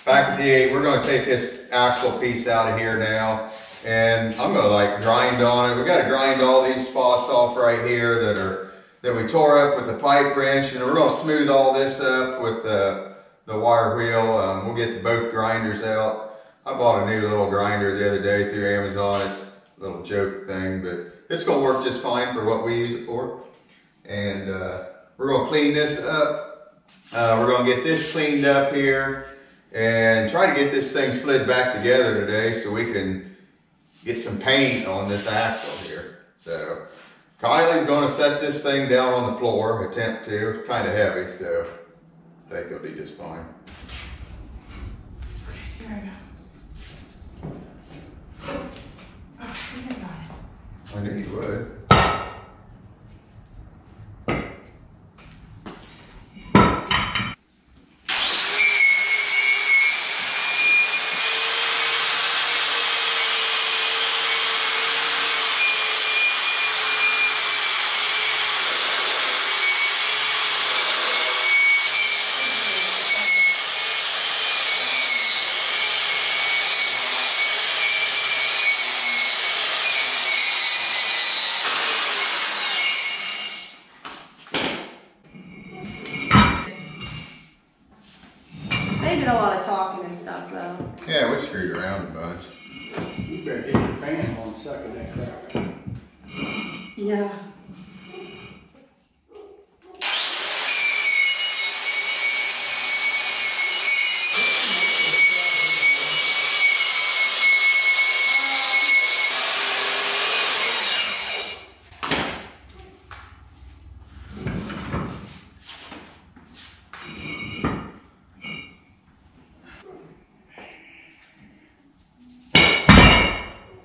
Back at the 8, we're going to take this axle piece out of here now, and I'm going to like grind on it. We got to grind all these spots off right here that we tore up with the pipe wrench, and we're going to smooth all this up with the wire wheel. We'll get both grinders out. I bought a new little grinder the other day through Amazon. It's a little joke thing, but it's going to work just fine for what we use it for. And we're going to clean this up. We're going to get this cleaned up here and try to get this thing slid back together today so we can get some paint on this axle here. So Kylie's going to set this thing down on the floor, attempt to. It's kind of heavy, so I think it'll do just fine. Here I go. Oh, I think I got it. I knew you would. They did a lot of talking and stuff though. Yeah, we screwed around a bunch. You better hit your fan on sucking that crap. Yeah.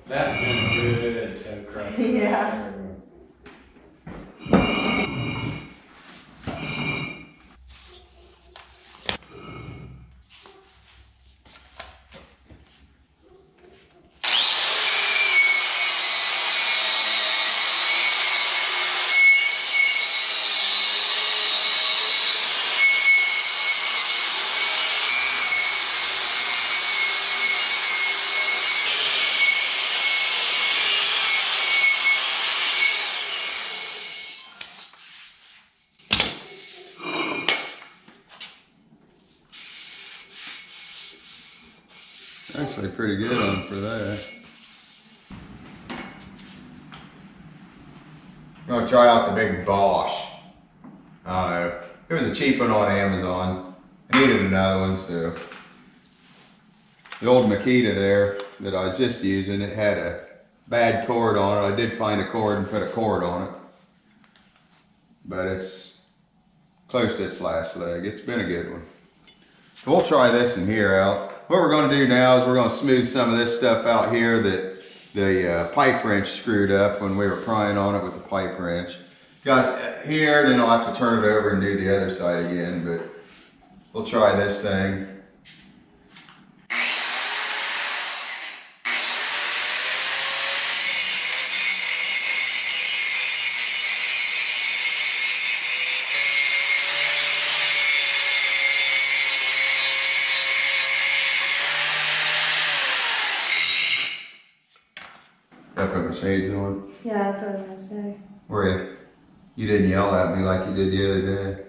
That's been good, so crushing. Yeah. Actually pretty good on for that. I'm gonna try out the big Bosch. I don't know. It was a cheap one on Amazon. I needed another one, so. The old Makita there that I was just using, it had a bad cord on it. I did find a cord and put a cord on it. But it's close to its last leg. It's been a good one. So we'll try this in here out. What we're going to do now is we're going to smooth some of this stuff out here that the pipe wrench screwed up when we were prying on it with the pipe wrench. Got here, then I'll have to turn it over and do the other side again, but we'll try this thing. I put my shades on. Yeah, that's what I was gonna say. Where you didn't yell at me like you did the other day.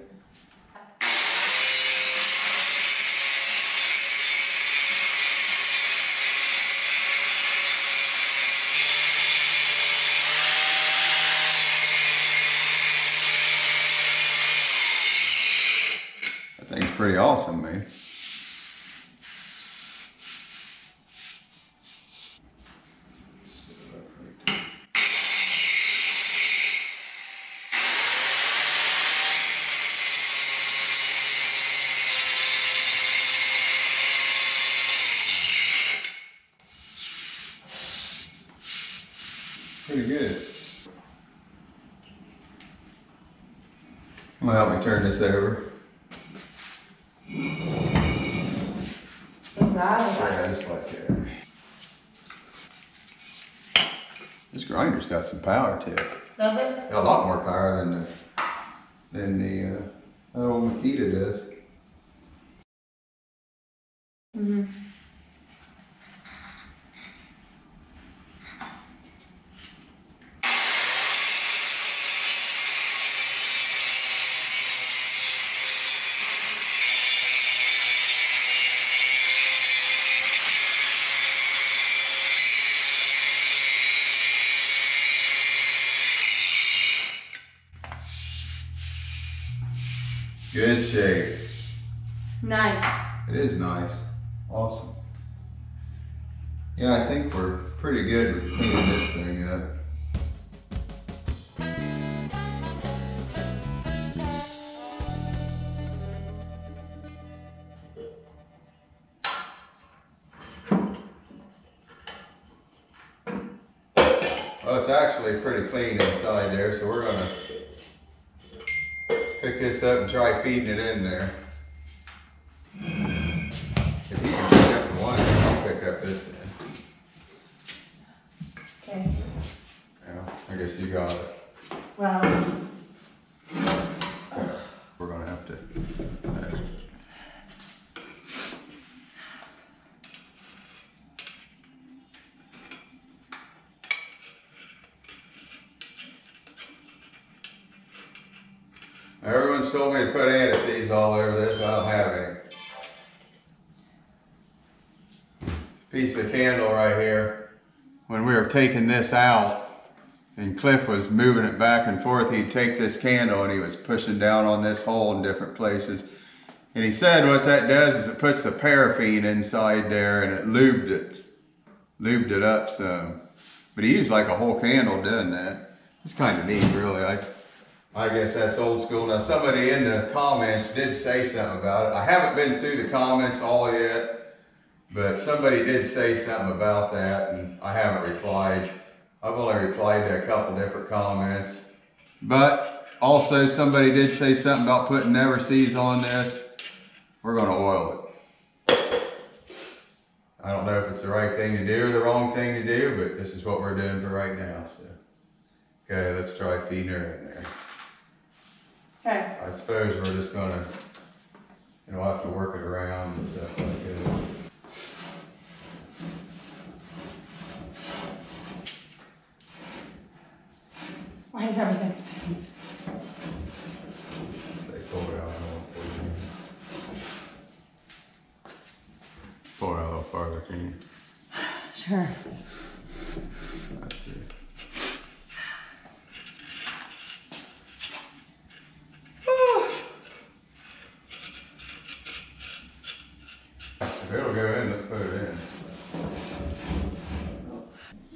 That thing's pretty awesome, man. Pretty good. Well, help me turn this over. What's that? Yeah, just like that. This grinder's got some power to it. Does it? Got a lot more power than the old Makita does. Mm-hmm. Good shape. Nice. It is nice. Awesome. Yeah, I think we're pretty good with cleaning this thing up. Well, it's actually pretty clean inside there, so we're gonna pick this up and try feeding it in there. If you can pick up the one, I'll pick up this end. Okay. Yeah, I guess you got it. Well, We're gonna have to. Everyone's told me to put antiseeds all over this, I don't have any. Piece of candle right here. When we were taking this out, and Cliff was moving it back and forth, he'd take this candle and he was pushing down on this hole in different places. And he said what that does is it puts the paraffin inside there and it lubed it up some. But he used like a whole candle doing that. It's kind of neat, really. I guess that's old school. Now somebody in the comments did say something about it. I haven't been through the comments all yet, but somebody did say something about that and I haven't replied. I've only replied to a couple different comments. But also somebody did say something about putting never seeds on this. We're gonna oil it. I don't know if it's the right thing to do or the wrong thing to do, but this is what we're doing for right now. So, okay, let's try feeding her in there. okay. I suppose we're just gonna, we'll have to work it around and stuff like that. Why does everything spin? They pull it out. Pull it out a little farther, can you? Sure. That's it. If it'll go in, let's put it in.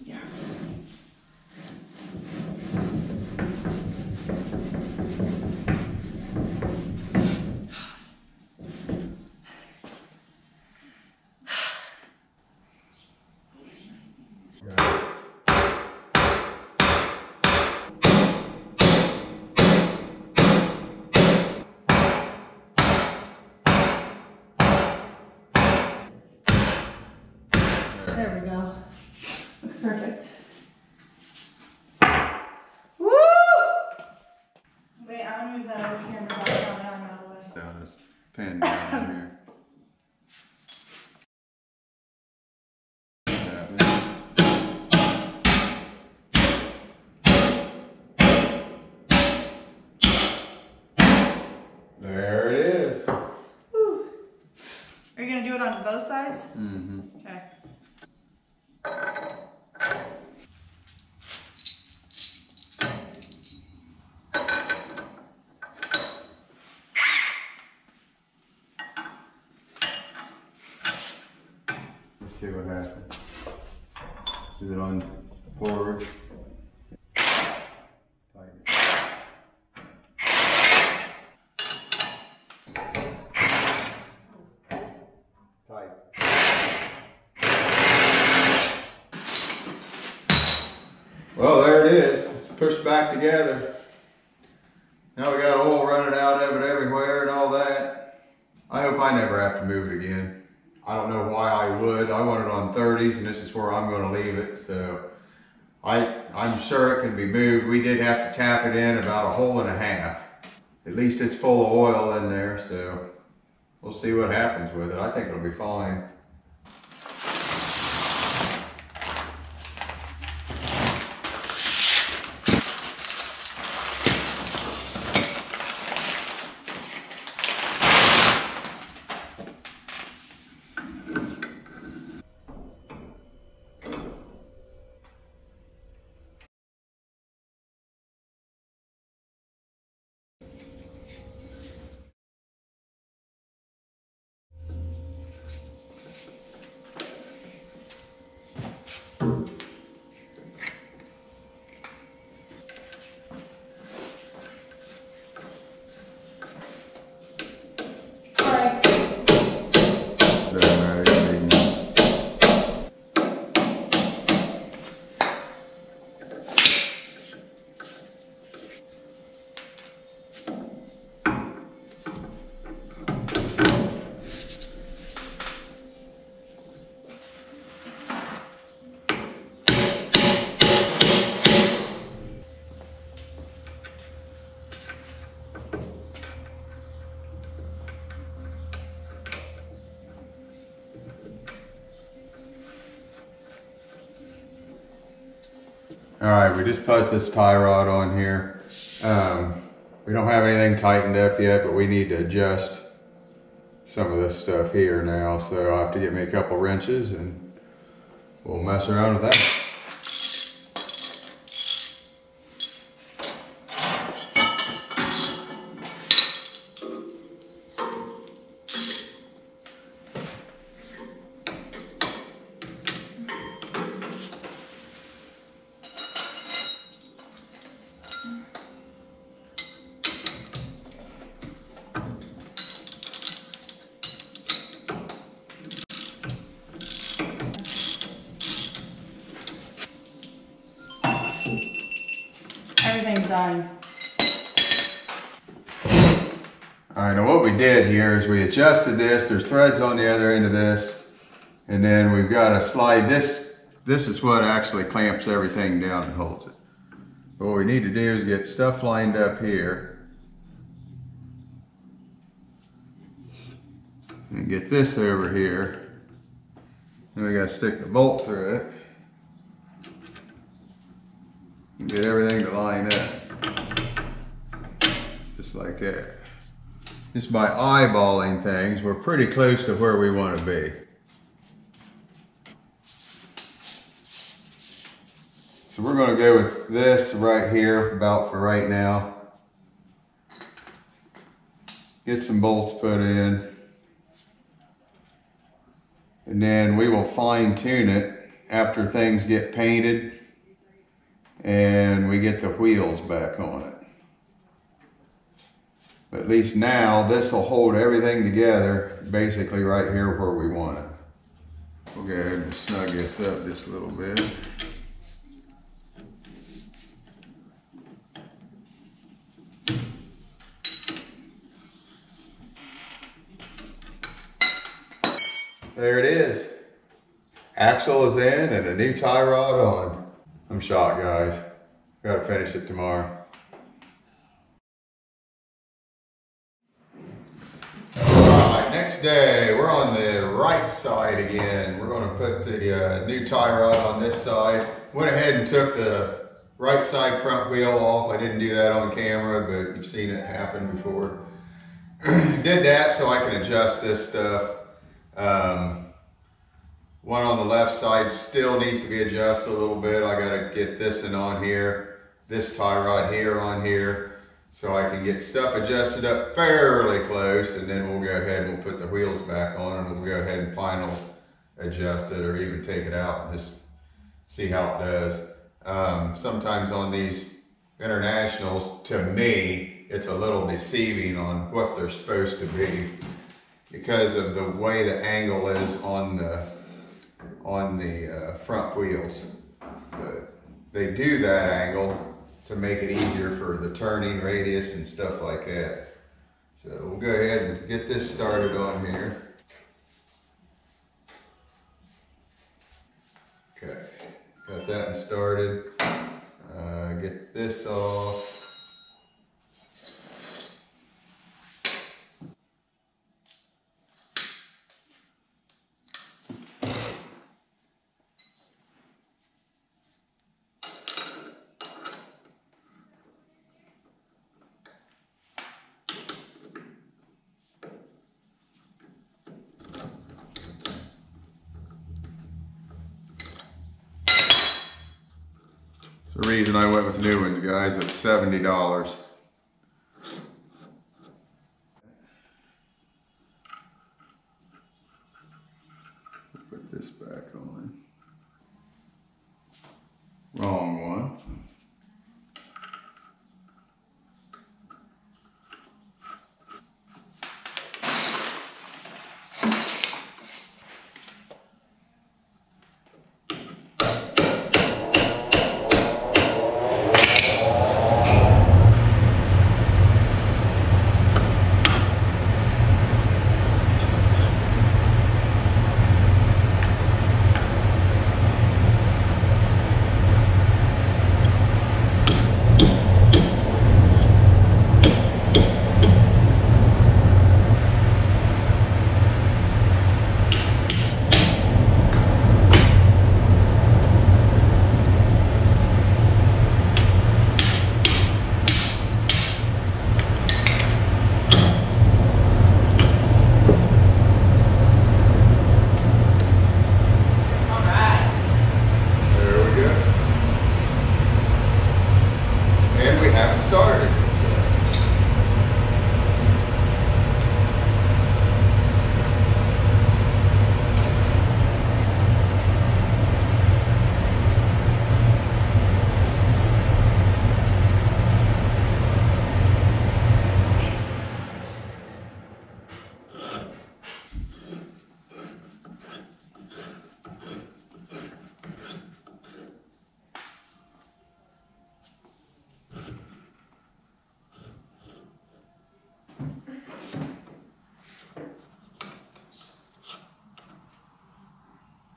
Yeah. There we go. Looks perfect. Woo! Wait, I'm gonna move that over here and move that down there out of the way. Down this pin down here. There it is. Woo. Are you gonna do it on both sides? Mm-hmm. Okay. Let's see what happens. Is it on forward? Tighten. Tight. Well, there it is. It's pushed back together. Now we got oil running out of it everywhere and all that. I hope I never have to move it again. I don't know why I would. I want it on 30s and this is where I'm going to leave it. So I'm sure it can be moved. We did have to tap it in about 1.5 holes. At least it's full of oil in there. So we'll see what happens with it. I think it'll be fine. All right, we just put this tie rod on here. We don't have anything tightened up yet, but we need to adjust some of this stuff here now. So I'll have to get me a couple wrenches and we'll mess around with that. Everything's done. All right, now what we did here is we adjusted this. There's threads on the other end of this. And then we've got to slide this. This is what actually clamps everything down and holds it. But what we need to do is get stuff lined up here. And get this over here. Then we got to stick the bolt through it. And get everything to line up. Just like that. Just by eyeballing things, we're pretty close to where we want to be. So we're going to go with this right here about for right now. Get some bolts put in. And then we will fine tune it after things get painted and we get the wheels back on it. But at least now this will hold everything together basically right here where we want it. We'll go ahead and snug this up just a little bit. There it is. Axle is in and a new tie rod on. I'm shocked, guys. Gotta finish it tomorrow. Alright, next day, we're on the right side again. We're gonna put the new tie rod on this side. Went ahead and took the right side front wheel off. I didn't do that on camera, but you've seen it happen before. Did that so I can adjust this stuff. One on the left side still needs to be adjusted a little bit. I gotta get this one on here, this tie rod here on here, so I can get stuff adjusted up fairly close, and then we'll go ahead and we'll put the wheels back on and we'll go ahead and final adjust it or even take it out and just see how it does. Sometimes on these internationals, to me, it's a little deceiving on what they're supposed to be because of the way the angle is on the front wheels. But they do that angle to make it easier for the turning radius and stuff like that. So we'll go ahead and get this started on here. Okay, got that one started. Get this off. The reason I went with new ones, guys, it's $70. Put this back on. Wrong one.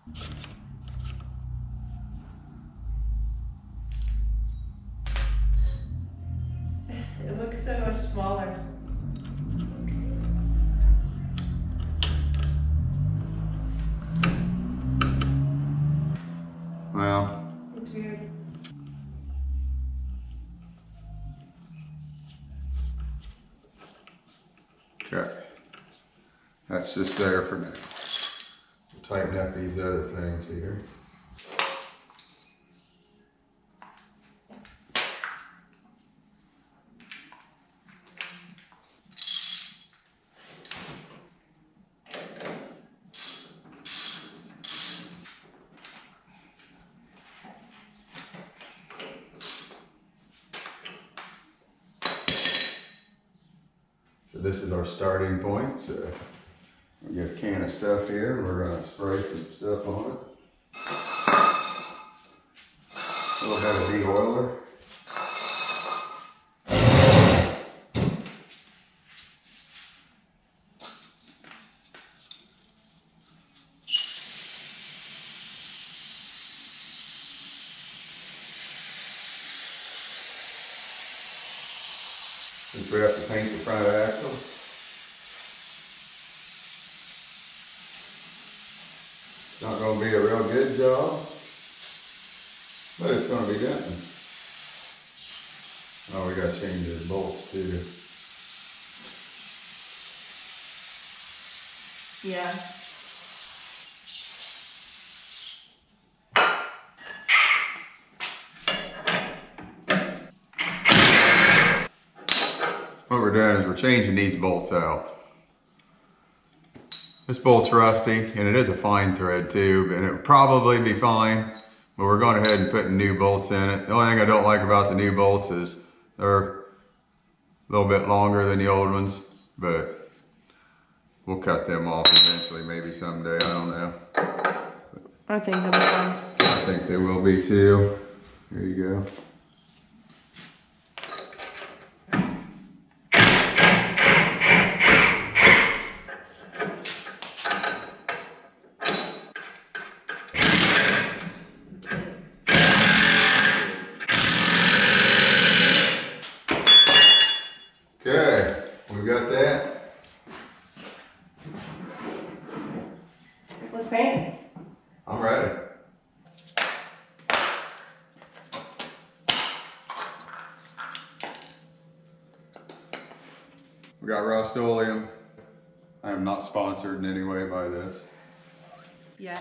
It looks so much smaller. Well, It's weird. okay. That's just there for now. We'll tighten up these other things here. So this is our starting point. So we got a can of stuff here. We're going to spray some stuff on it. A little bit of de-oiler. Since we have to paint the front axle. It's not going to be a real good job, but it's going to be done. Oh, we got to change the bolts too. Yeah. What we're doing is we're changing these bolts out. This bolt's rusty, and it is a fine thread too, and it would probably be fine, but we're going ahead and putting new bolts in it. The only thing I don't like about the new bolts is they're a little bit longer than the old ones, but we'll cut them off eventually, maybe someday, I don't know. I think they'll be fine. I think they will be too. There you go. Okay, we got that. Let's paint it. I'm ready. We got Rust-Oleum. I am not sponsored in any way by this. Yeah.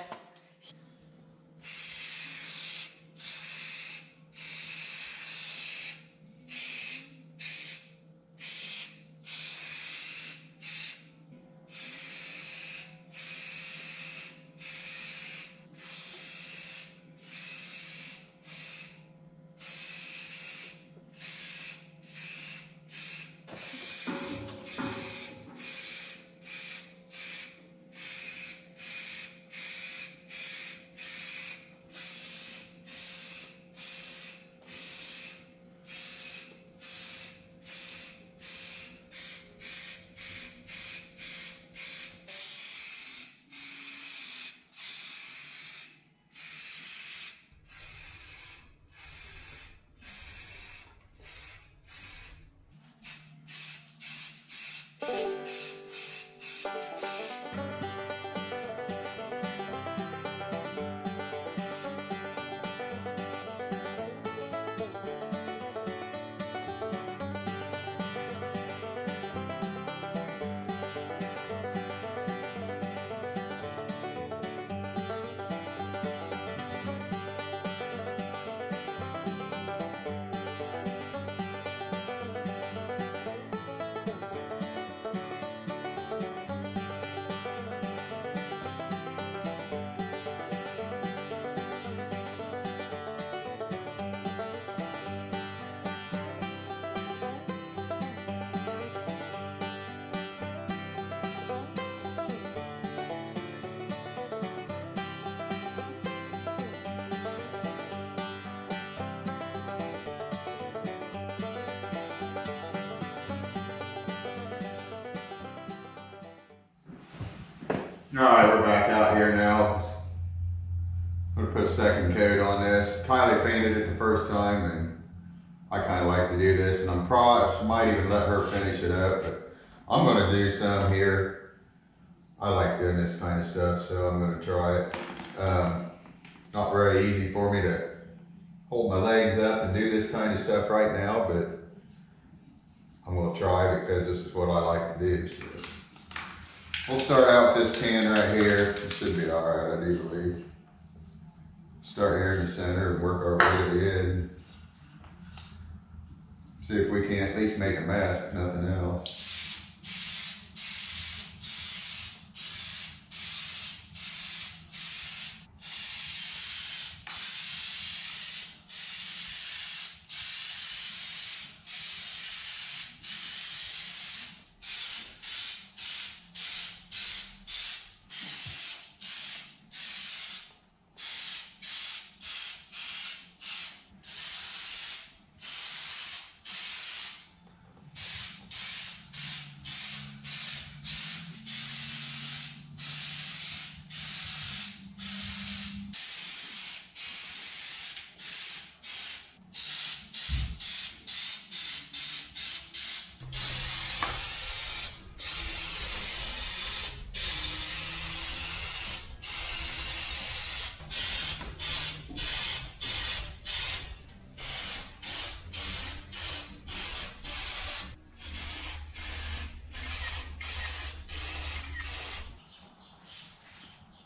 All right, we're back out here now. I'm gonna put a second coat on this. Kylie painted it the first time, and I kind of like to do this, and I might even let her finish it up, but I'm gonna do some here. I like doing this kind of stuff, so I'm gonna try it. Not very easy for me to hold my legs up and do this kind of stuff right now, but I'm gonna try because this is what I like to do. So we'll start out with this can right here. It should be all right, I do believe. Start here in the center and work our way to the end. See if we can at least make a mess, if nothing else.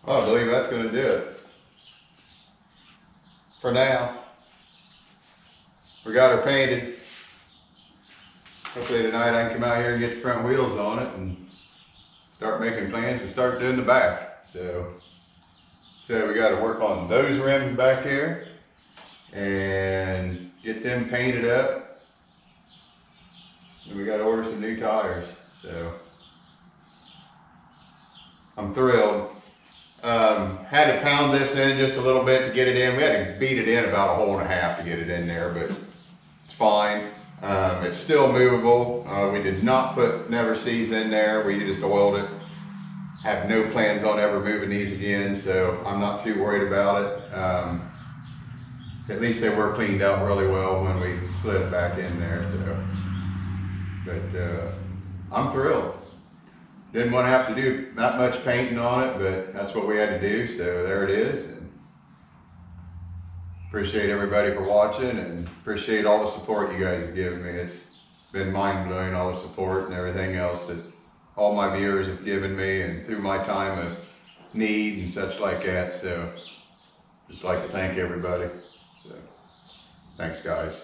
I believe that's going to do it. For now. We got her painted. Hopefully tonight I can come out here and get the front wheels on it and start making plans to start doing the back. So we got to work on those rims back here and get them painted up. And we got to order some new tires. So I'm thrilled. Had to pound this in just a little bit to get it in. We had to beat it in about 1.5 holes to get it in there, but it's fine. It's still movable. We did not put Never Seas in there. We just oiled it. Have no plans on ever moving these again, so I'm not too worried about it. At least they were cleaned out really well when we slid it back in there. So, but I'm thrilled. Didn't want to have to do that much painting on it, but that's what we had to do, so there it is. And appreciate everybody for watching and appreciate all the support you guys have given me. It's been mind-blowing, all the support and everything else that all my viewers have given me and through my time of need and such like that. So just like to thank everybody. So thanks, guys.